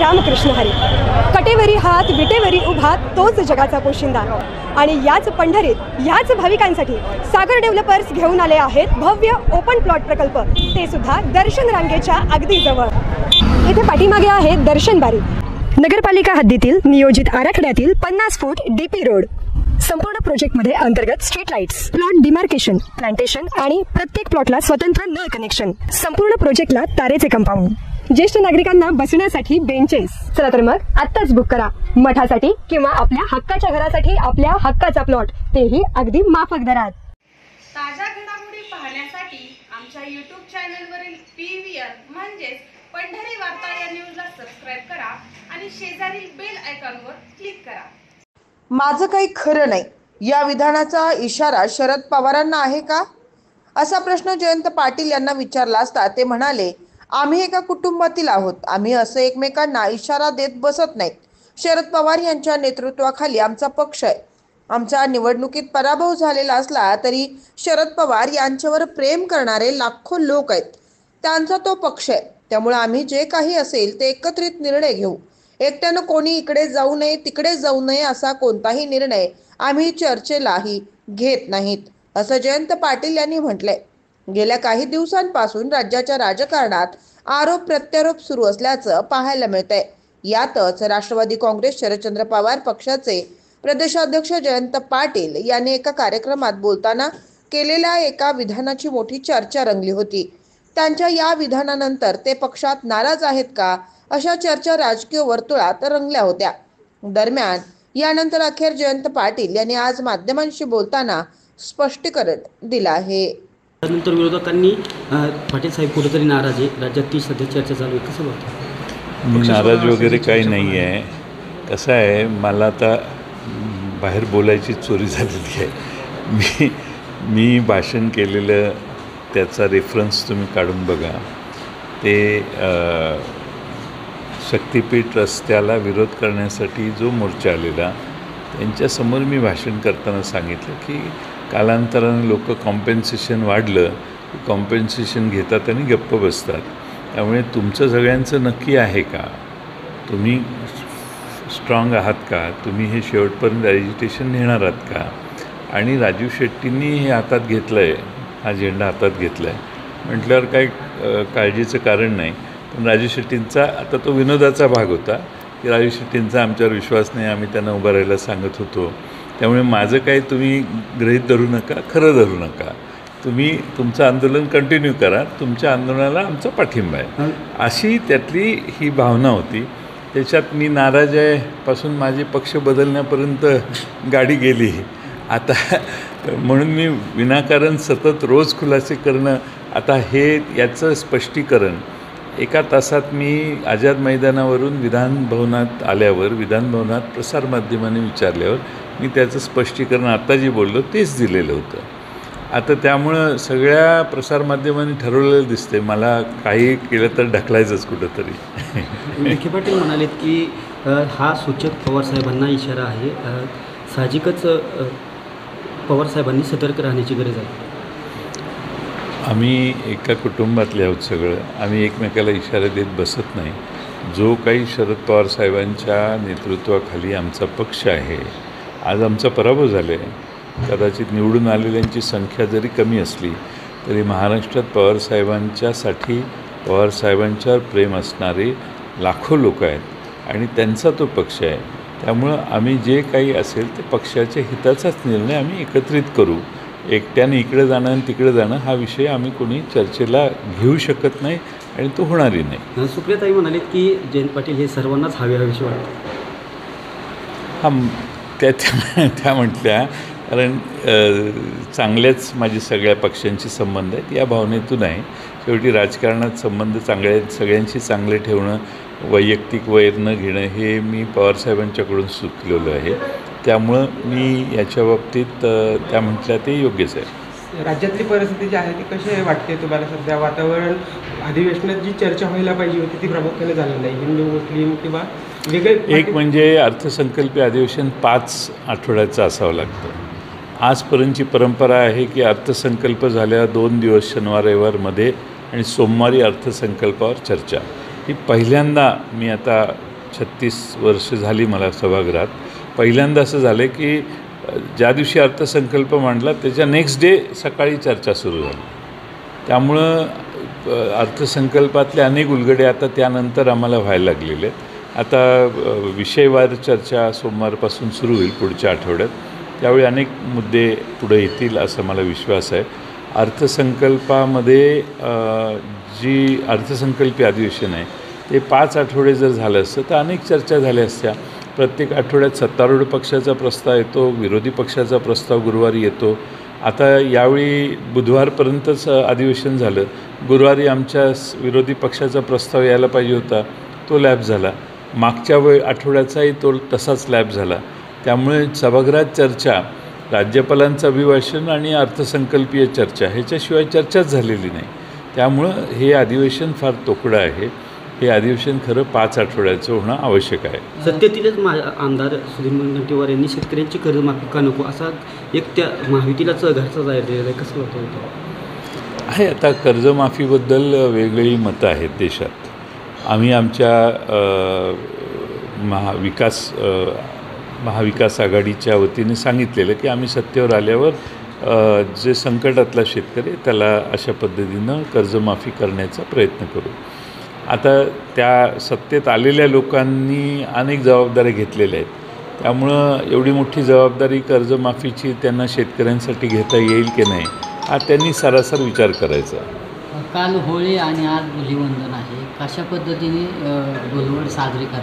रामकृष्ण हरी. कटेवरी हात विटेवरी उभा तोच जगाचा पोशिंदा. आणि याच पंढरीत याच भाविकांसाठी सागर डेव्हलपर्स घेऊन आले आहेत भव्य ओपन प्लॉट प्रकल्प, ते सुद्धा दर्शन रांगेच्या अगदी जवळ. इथे पाठीमागे आहे दर्शन बारी. नगरपालिका हद्दीतील नियोजित आराखड्यातील 50 फूट डीपी रोड. संपूर्ण प्रोजेक्टमध्ये अंतर्गत street lights, plot demarcation, plantation आणि प्रत्येक प्लॉटला स्वतंत्र नळ कनेक्शन. संपूर्ण प्रोजेक्टला तारेचे कंपाऊंड. ज्येष्ठ नागरिकांना बसण्यासाठी बेंचेस. चला तर मग आत्ताच बुक करा मठासाठी किंवा आपल्या हक्काच्या घरासाठी आपल्या हक्काचा प्लॉट, तेही अगदी माफक दरात. ताज्या घडामोडी पाहण्यासाठी आमच्या YouTube चॅनलवरील PVR म्हणजेच पंढरी वार्ता या न्यूजला सबस्क्राइब करा आणि शेजारील बेल आयकॉनवर क्लिक करा. माझं काही खरं नाही या विधानाचा इशारा शरद पवारांना आहे का, असा प्रश्न जयंत पाटील यांना विचारला असता ते म्हणाले, आम्ही एका कुटुंबातील आहोत. आम्ही असं एकमेकांना इशारा देत बसत नाहीत. शरद पवार यांच्या नेतृत्वाखाली आमचा पक्ष आहे. आमचा निवडणुकीत पराभव झालेला असला तरी शरद पवार यांच्यावर प्रेम करणारे लाखो लोक आहेत. त्यांचा तो पक्ष आहे. त्यामुळे आम्ही जे काही असेल ते एकत्रित निर्णय घेऊ. एकट्यानं कोणी इकडे जाऊ नये तिकडे जाऊ नये असा कोणताही निर्णय आम्ही चर्चेलाही घेत नाहीत, असं जयंत पाटील यांनी म्हटलंय. गेल्या काही दिवसांपासून राज्याच्या राजकारणात आरोप प्रत्यारोप सुरू असल्याचं पाहायला मिळतंय. यातच राष्ट्रवादी काँग्रेस शरदचंद्र पवार पक्षाचे प्रदेशाध्यक्ष जयंत पाटील यांनी एका कार्यक्रमात बोलताना केलेल्या एका विधानाची मोठी चर्चा रंगली होती. त्यांच्या या विधानानंतर ते पक्षात नाराज आहेत का, अशा चर्चा राजकीय वर्तुळात रंगल्या होत्या. दरम्यान यानंतर अखेर जयंत पाटील यांनी आज माध्यमांशी बोलताना स्पष्टीकरण दिलं आहे. त्यानंतर विरोधकांनी पाटील साहेब कुठेतरी नाराज आहे, राज्यात ती सध्या चर्चा चालू आहे, कसं बघतो? मी नाराज वगैरे काही नाही आहे. कसं आहे, मला आता बाहेर बोलायची चोरी झालेली आहे. मी भाषण केलेलं त्याचा रेफरन्स तुम्ही काढून बघा. ते शक्तिपीठ रस्त्याला विरोध करण्यासाठी जो मोर्चा आलेला त्यांच्यासमोर मी भाषण करताना सांगितलं की कालांतराने लोक कॉम्पेन्सेशन वाढलं की कॉम्पेन्सेशन घेतात आणि गप्प बसतात. त्यामुळे तुमचं सगळ्यांचं नक्की आहे का, तुम्ही स्ट्रॉंग आहात का, तुम्ही हे शेवटपर्यंत ॲजिटेशन नेणार आहात का. आणि राजू शेट्टींनी हे हातात घेतलं आहे, हा झेंडा हातात घेतला आहे म्हटल्यावर काही काळजीचं कारण नाही. पण राजू शेट्टींचा आता तो विनोदाचा भाग होता की राजू शेट्टींचा आमच्यावर विश्वास नाही, आम्ही त्यांना उभं राहायला सांगत होतो. त्यामुळे माझं काही तुम्ही गृहीत धरू नका, खरं धरू नका. तुम्ही तुमचं आंदोलन कंटिन्यू करा, तुमच्या आंदोलनाला आमचा पाठिंबा आहे, अशी त्यातली ही भावना होती. त्याच्यात मी नाराज आहे पासून माझे पक्ष बदलण्यापर्यंत गाडी गेली. आता म्हणून मी विनाकारण सतत रोज खुलासे करणं, आता हे याचं स्पष्टीकरण एका तासात मी आझाद मैदानावरून विधानभवनात आल्यावर, विधानभवनात प्रसारमाध्यमांनी विचारल्यावर मी त्याचं स्पष्टीकरण आता जे बोललो तेच दिलेलं होतं. आता त्यामुळं सगळ्या प्रसारमाध्यमांनी ठरवलेलं दिसते मला काही केलं तर ढकलायचंच कुठंतरी. विखे पाटील म्हणालेत की हा सूचक पवारसाहेबांना इशारा आहे, साहजिकच पवारसाहेबांनी सतर्क राहण्याची गरज आहे. आम्ही एका कुटुंबातले आहोत सगळं, आम्ही एकमेकाला इशारा देत बसत नाही. जो काही शरद पवार साहेबांच्या नेतृत्वाखाली आमचा पक्ष आहे, आज आमचा पराभव झाला आहे. कदाचित निवडून आलेल्यांची संख्या जरी कमी असली तरी महाराष्ट्रात पवारसाहेबांच्यासाठी, पवारसाहेबांच्यावर प्रेम असणारे लाखो लोक आहेत आणि त्यांचा तो पक्ष आहे. त्यामुळं आम्ही जे काही असेल ते पक्षाच्या हिताचाच निर्णय आम्ही एकत्रित करू. एकट्याने इकडे जाणं आणि तिकडे जाणं हा विषय आम्ही कोणी चर्चेला घेऊ शकत नाही आणि तो होणारही नाही. सुप्रियाताई म्हणाले की जयंत पाटील हे सर्वांनाच हवेहवेसे वाटतं. त्या म्हटल्या, कारण चांगल्याच माझी सगळ्या पक्षांशी संबंध आहेत, या भावनेतून आहे. शेवटी राजकारणात संबंध सगळ्यांशी चांगले ठेवणं, वैयक्तिक वैर न घेणं हे मी पवारसाहेबांच्याकडून शिकलेलो आहे. त्यामुळं मी याच्या बाबतीत त्या म्हटल्या ते योग्यच आहे. राज्यातली परिस्थिती जी आहे ती कशी वाटते तुम्हाला सध्या? वातावरण, अधिवेशनात जी चर्चा व्हायला पाहिजे होती ती प्रामुख्याने झाली नाही, हिंदू मुस्लिम किंवा वेगळे. एक म्हणजे अर्थसंकल्पीय अधिवेशन 5 आठवड्याचं असावं लागतं. आजपर्यंतची परंपरा आहे की अर्थसंकल्प झाल्या 2 दिवस शनिवार रविवारमध्ये आणि सोमवारी अर्थसंकल्पावर चर्चा. ही पहिल्यांदा मी आता 36 वर्ष झाली मला सभागृहात. पहिल्यांदा असं झालं की ज्या दिवशी अर्थसंकल्प मांडला त्याच्या नेक्स्ट डे सकाळी चर्चा सुरू झाली. त्यामुळं अर्थसंकल्पातले अनेक उलगडे आता त्यानंतर आम्हाला व्हायला लागलेले आहेत. आता विषयवार चर्चा सोमवारपासून सुरू होईल पुढच्या आठवड्यात. त्यावेळी अनेक मुद्दे पुढे येतील असा मला विश्वास आहे. अर्थसंकल्पामध्ये जी अर्थसंकल्पीय अधिवेशन आहे ते 5 आठवडे जर झालं असतं तर अनेक चर्चा झाल्या असत्या. प्रत्येक आठवड्यात सत्तारूढ पक्षाचा प्रस्ताव येतो, विरोधी पक्षाचा प्रस्ताव गुरुवारी येतो. आता यावेळी बुधवारपर्यंतच अधिवेशन झालं. गुरुवारी आमच्या विरोधी पक्षाचा प्रस्ताव यायला पाहिजे होता, तो लॅप झाला. मागच्या आठवड्याचाही तो तसाच लॅप झाला. त्यामुळे सभागृहात चर्चा, राज्यपालांचं अभिभाषण आणि अर्थसंकल्पीय चर्चा ह्याच्याशिवाय चर्चाच झालेली नाही. त्यामुळं हे अधिवेशन फार तोकडं आहे. हे अधिवेशन खरं 5 आठवड्याचं होणं आवश्यक आहे. सत्तेतीलच आमदार सुधीर मुनगंटीवार यांनी शेतकऱ्यांची कर्जमाफी का नको असा एक त्या महायुतीलाच घरचा जाहीर आहे. कसं होतं आहे. आता कर्जमाफीबद्दल वेगवेगळी मतं आहेत देशात. आम्ही आमच्या महाविकास आघाडीच्या वतीने सांगितलेलं की आम्ही सत्तेवर आल्यावर जे संकटातला शेतकरी त्याला अशा पद्धतीनं कर्जमाफी करण्याचा प्रयत्न करू. आता त्या सत्तेत आलेल्या लोकांनी अनेक जबाबदाऱ्या घेतलेल्या आहेत. त्यामुळं एवढी मोठी जबाबदारी कर्जमाफीची त्यांना शेतकऱ्यांसाठी घेता येईल की नाही हा त्यांनी सरासर विचार करायचा. काल होळी आणि आज धुलीवंदन आहे. कशा पद्धतीने धुलवड साजरी करतात?